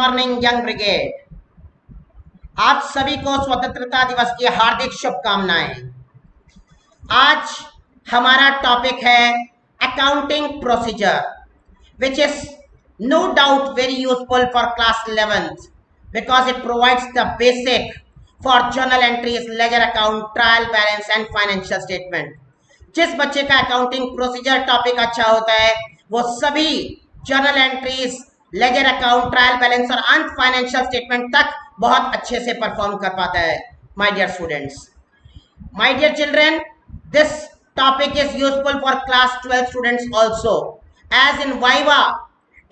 Morning young brigade. आप सभी को स्वतंत्रता दिवस की हार्दिक शुभकामनाएं। आज हमारा टॉपिक है accounting procedure, which is no doubt very useful for class 11th because it provides the basic for journal entries, ledger account, trial balance and financial statement। जिस बच्चे का अकाउंटिंग प्रोसीजर टॉपिक अच्छा होता है वो सभी journal entries, ledger account, trial balance और अंत फाइनेंशियल स्टेटमेंट तक बहुत अच्छे से परफॉर्म कर पाता है। My dear students, my dear children, this topic is useful for class 12 students also, as in Viva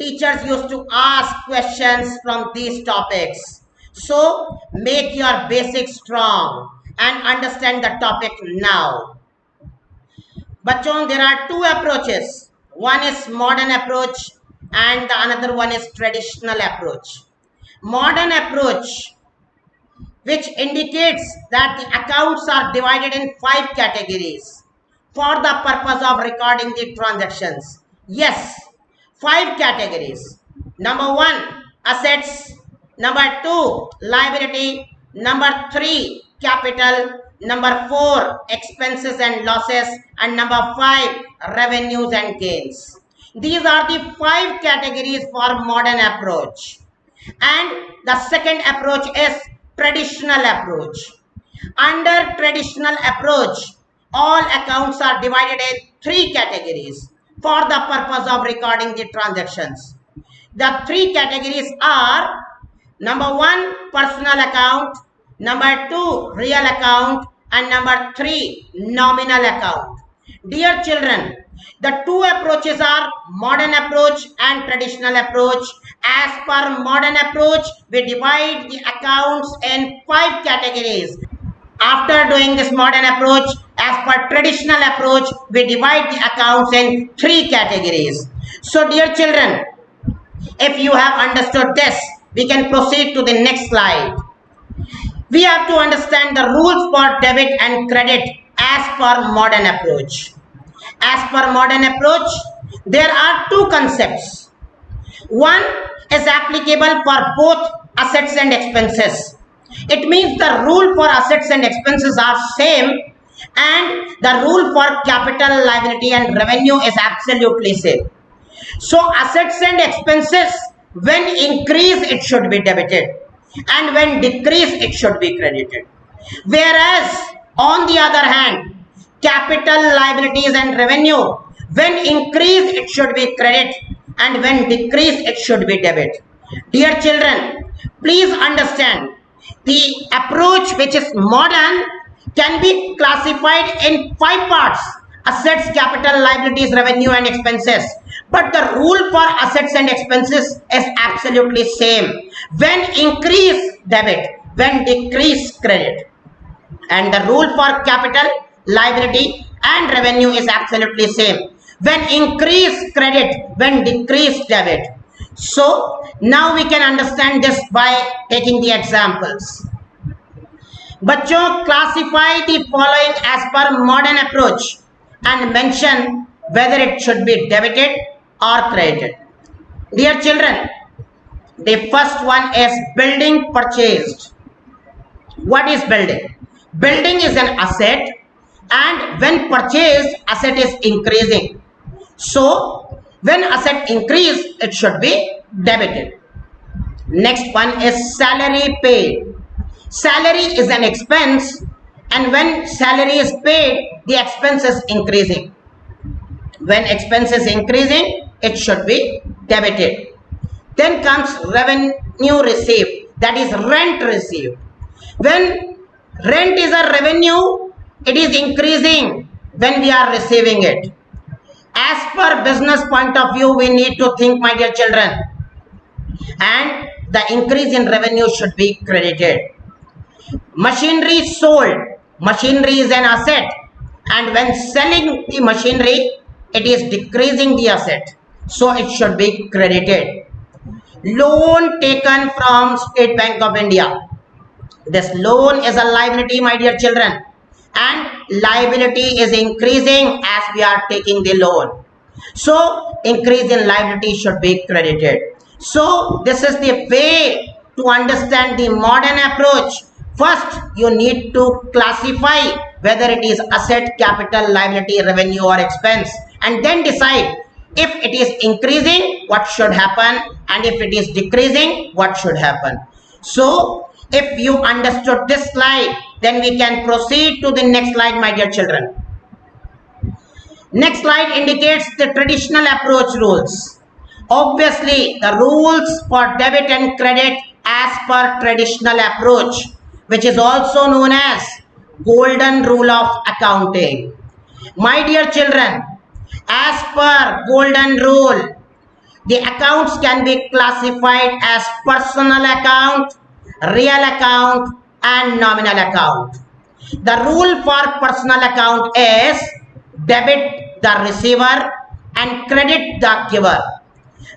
teachers used to ask questions from these topics. So make your basics strong and understand the topic now. Bachon, there are two approaches. One is modern approach and the another one is traditional approach. Modern approach, which indicates that the accounts are divided in 5 categories for the purpose of recording the transactions. Yes, 5 categories. Number 1, assets. Number 2, liability. Number 3, capital. Number 4, expenses and losses. And number 5, revenues and gains. These are the 5 categories for modern approach. And the second approach is traditional approach. Under traditional approach, all accounts are divided in 3 categories for the purpose of recording the transactions. The 3 categories are: number 1, personal account; number 2, real account; and number 3, nominal account. Dear children, the 2 approaches are modern approach and traditional approach. As per modern approach, we divide the accounts in 5 categories. After doing this modern approach, as per traditional approach, we divide the accounts in 3 categories. So dear children, if you have understood this, we can proceed to the next slide. We have to understand the rules for debit and credit as per modern approach. As per modern approach, there are 2 concepts. One is applicable for both assets and expenses. It means the rule for assets and expenses are same, and the rule for capital, liability and revenue is absolutely same. So assets and expenses, when increase it should be debited, and when decrease it should be credited. Whereas on the other hand, capital, liabilities and revenue, when increase it should be credit, and when decrease it should be debit. Dear children, please understand, the approach which is modern can be classified in 5 parts: assets, capital, liabilities, revenue and expenses. But the rule for assets and expenses is absolutely same. When increase, debit; when decrease, credit. And the rule for capital, liability and revenue is absolutely same. When increase, credit; when decrease, debit. So now we can understand this by taking the examples. बच्चों, classify the following as per modern approach and mention whether it should be debited or credited. Dear children, the first one is building purchased. What is building? Building is an asset, and when purchased, asset is increasing. So when asset increase, it should be debited. Next one is salary paid. Salary is an expense, and when salary is paid, the expense is increasing. When expense is increasing, it should be debited. Then comes revenue received, that is rent received. When rent is a revenue, it is increasing when we are receiving it. As per business point of view, we need to think, my dear children, and the increase in revenue should be credited. Machinery sold. Machinery is an asset, and when selling the machinery, it is decreasing the asset, so it should be credited. Loan taken from State Bank of India. This loan is a liability, my dear children, and liability is increasing as we are taking the loan. So increase in liability should be credited. So this is the way to understand the modern approach. First, you need to classify whether it is asset, capital, liability, revenue or expense, and then decide if it is increasing, what should happen, and if it is decreasing, what should happen. So if you understood this slide, then we can proceed to the next slide, my dear children. Next slide indicates the traditional approach rules. Obviously, the rules for debit and credit as per traditional approach, which is also known as golden rule of accounting. My dear children, as per golden rule, the accounts can be classified as personal account, real account and nominal account. The rule for personal account is debit the receiver and credit the giver.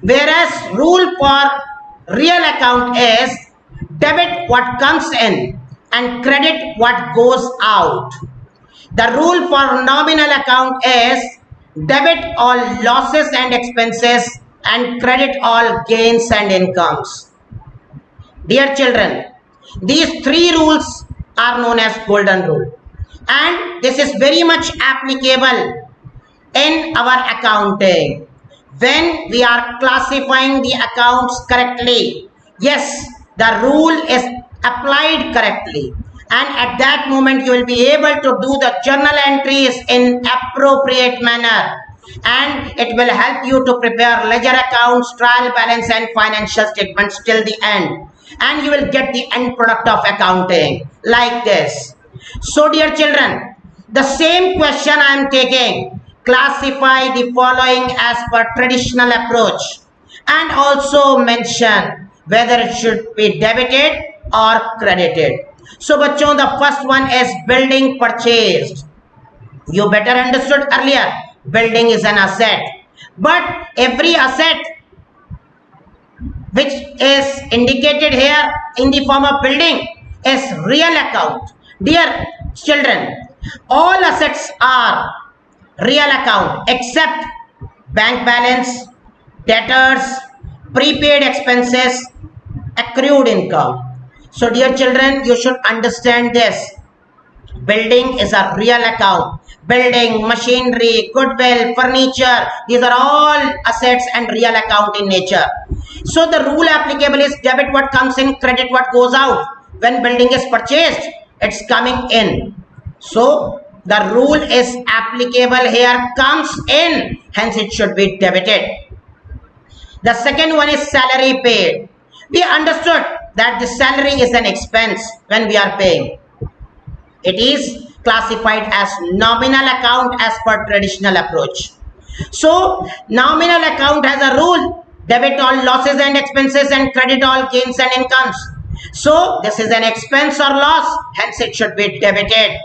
Whereas rule for real account is debit what comes in and credit what goes out. The rule for nominal account is debit all losses and expenses and credit all gains and incomes. Dear children, these three rules are known as golden rule, and this is very much applicable in our accounting. When we are classifying the accounts correctly, yes, the rule is applied correctly, and at that moment you will be able to do the journal entries in appropriate manner, and it will help you to prepare ledger accounts, trial balance and financial statements till the end, and you will get the end product of accounting like this. So dear children, the same question I am taking, classify the following as per traditional approach and also mention whether it should be debited or credited. So bachon, the first one is building purchased. You better understood earlier, building is an asset, but every asset which is indicated here in the form of building is real account. Dear children, all assets are real account except bank balance, debtors, prepaid expenses, accrued income. So dear children, you should understand this. Building is a real account. Building, machinery, goodwill, furniture, these are all assets and real account in nature. So the rule applicable is debit what comes in, credit what goes out. When building is purchased, it's coming in. So the rule is applicable here, comes in, hence it should be debited. The second one is salary paid. We understood that the salary is an expense when we are paying. It is classified as nominal account as per traditional approach. So nominal account has a rule, debit all losses and expenses and credit all gains and incomes. So this is an expense or loss, hence it should be debited.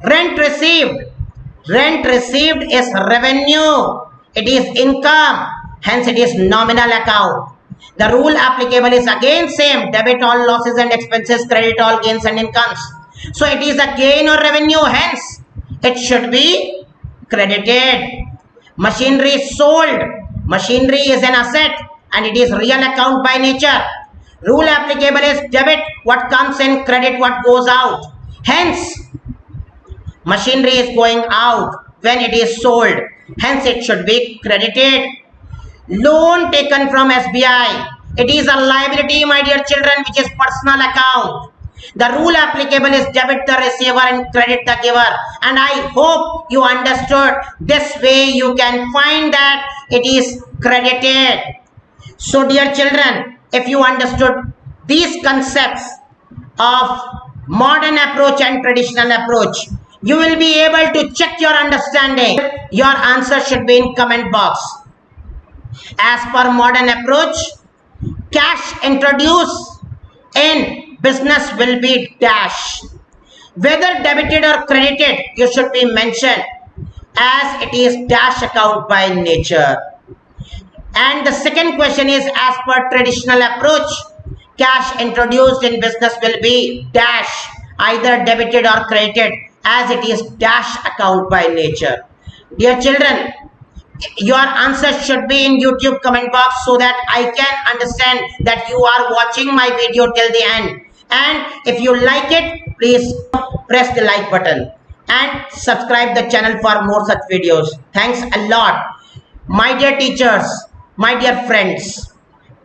Rent received. Rent received is revenue. It is income, hence it is nominal account. The rule applicable is again same, debit all losses and expenses, credit all gains and incomes. So it is a gain or revenue, hence it should be credited. Machinery sold. Machinery is an asset and it is real account by nature. Rule applicable is debit what comes in, credit what goes out. Hence, machinery is going out when it is sold. Hence, it should be credited. Loan taken from SBI. It is a liability, my dear children, which is personal account. The rule applicable is debit the receiver and credit the giver. And I hope you understood. This way you can find that it is credited. So dear children, if you understood these concepts of modern approach and traditional approach, you will be able to check your understanding. Your answer should be in comment box. As per modern approach, cash introduced in business will be dash. Whether debited or credited, you should be mentioned as it is dash account by nature. And the second question is, as per traditional approach, cash introduced in business will be dash, either debited or credited, as it is dash account by nature. Dear children, your answer should be in YouTube comment box so that I can understand that you are watching my video till the end. And if you like it, please press the like button and subscribe the channel for more such videos. Thanks a lot. My dear teachers, my dear friends,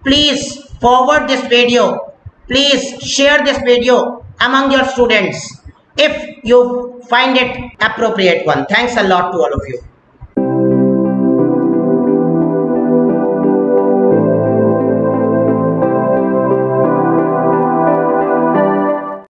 please forward this video. Please share this video among your students if you find it appropriate one. Thanks a lot to all of you.